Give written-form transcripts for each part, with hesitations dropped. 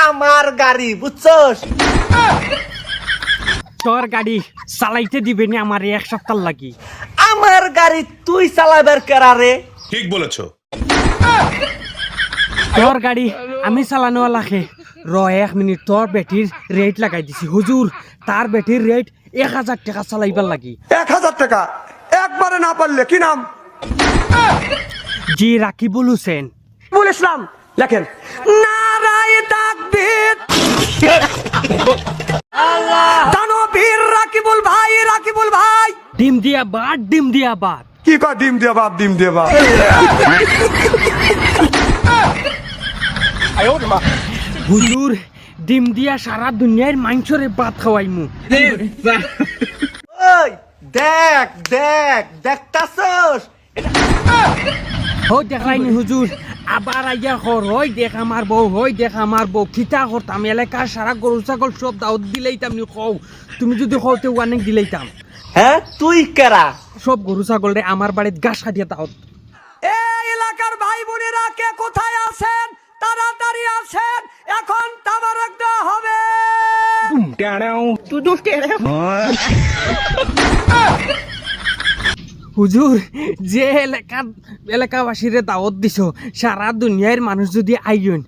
আমার গাড়ি বুঝছস? তোর গাড়ি চালাইতে দিবে না আমার এক সপ্তাহ লাগি। আমার গাড়ি তুই চালাবার কেরা রে? ঠিক বলেছো। তোর গাড়ি আমি চালানো লাগে। র 1 মিনিট, তোর ব্যাটির রেট লাগাই দিছি হুজুর। তার ব্যাটির রেট 1000 টাকা চালাইবার লাগি। 1000 টাকা একবারে না পারলে কি নাম? জি রাকিবুল হোসেন। বল ইসলাম লেখেন। নারায়ে তাকবীর, দানবীর রাকিবুল ভাই। ডিম দিয়া বাদ। কি কয় ডিম দিয়ে বাপ? হুজুর ডিম দিয়া সারা দুনিয়ার মানুষরে ভাত খাওয়াইমু। ওই দেখতাছস? হই দেখাইনি হুজুর, আবার আইয়া হর হই দেখ আমার বউ খিতা করতাম। এলাকার সারা গরু ছাগল সব দাওয়াত দিলেইতাম নি কও। তুমি যদি কওতে ওয়ার্নিং দিলেইতাম। হ্যাঁ তুই কেরা? সব গরু ছাগল রে আমার বাড়িত ঘাস কাটিয়া দাওয়াত। এই এলাকার ভাই বোনেরা কে কোথায় আছেন? তাড়াতাড়ি আসেন, এখন তাবারক দেওয়া হবে। হুজুর যে এলাকাবাসীরে দাওয়াত দিছ, সারা দুনিয়ার মানুষ যদি আইন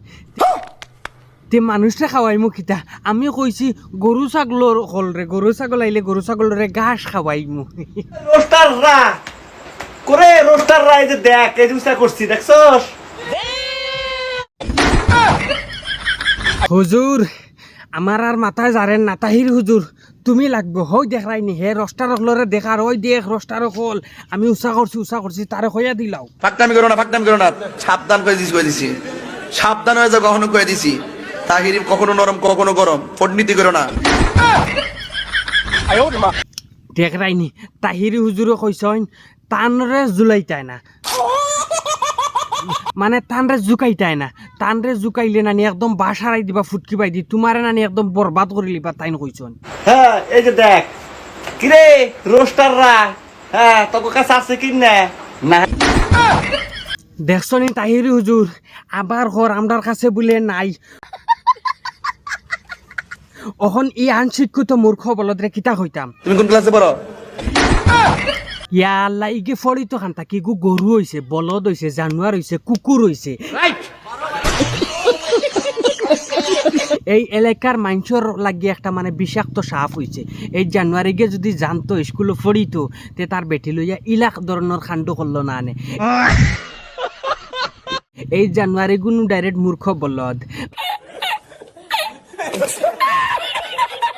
তে মানুষটা খাওয়াইমু কিতা? আমি কইছি গরু ছাগলর হল রে, গরু ছাগল আইলে গরু ছাগলরে ঘাস খাওয়াইমু। রোস্টাররা এই যে দেখ, এই জুসা করছি দেখছস? হুজুর আমার আর মাথায় যারেন না তাহির হুজুর, তুমি লাগবো। হই দেখাইনি হে রস্টার হলরে দেখার, ওই দেখ রস্টার হল। আমি উষা করছি তারে হইয়া দিলাও। ফাকনামি করো না। সাবধান করে দিছি। সাবধান হয়ে যাও, কখনো করে দিছি। তাহিরি কখনো নরম কখনো গরম, ফটনীতি করো না। দেখাইনি তাহিরি হুজুরে কইসন তানরে জুলাইতাই না, মানে তানরে জুকাইতাই না। তানরে জুকাইলে নানি একদম বাসারাই দিবা, ফুটকি বাই দি তোমারে নানি একদম বরবাদ করে লিবা, তাইন কইসন। হ্যাঁ এই যে দেখ কিরে রোস্টাররা, হ্যাঁ তোর কাছে আছে কি না? দেখছনি তাহিরি হুজুর আবার ঘর আমরার কাছে বলে নাই। অহন ই আনশিক্ষিত মূর্খ বলদরে কিতা হইতাম। তুমি কোন ক্লাসে পড়ো? ইয়া আল্লাহ ইগে ফড়ি তো খান্তা কি গু গরু হইছে, বলদ হইছে, জানোয়ার হইছে, কুকুর হইছে। এই এলাকার মানুষের লাগি একটা মানে বিষাক্ত সাপ হইছে। এই জানুয়ারিকে যদি জানতো স্কুলে পড়িতো তে তার বেটি লইয়া ইলাক ধরনের কাণ্ড করলো না আনে। এই জানুয়ারি গুনু ডাইরেক্ট মূর্খ বলদ।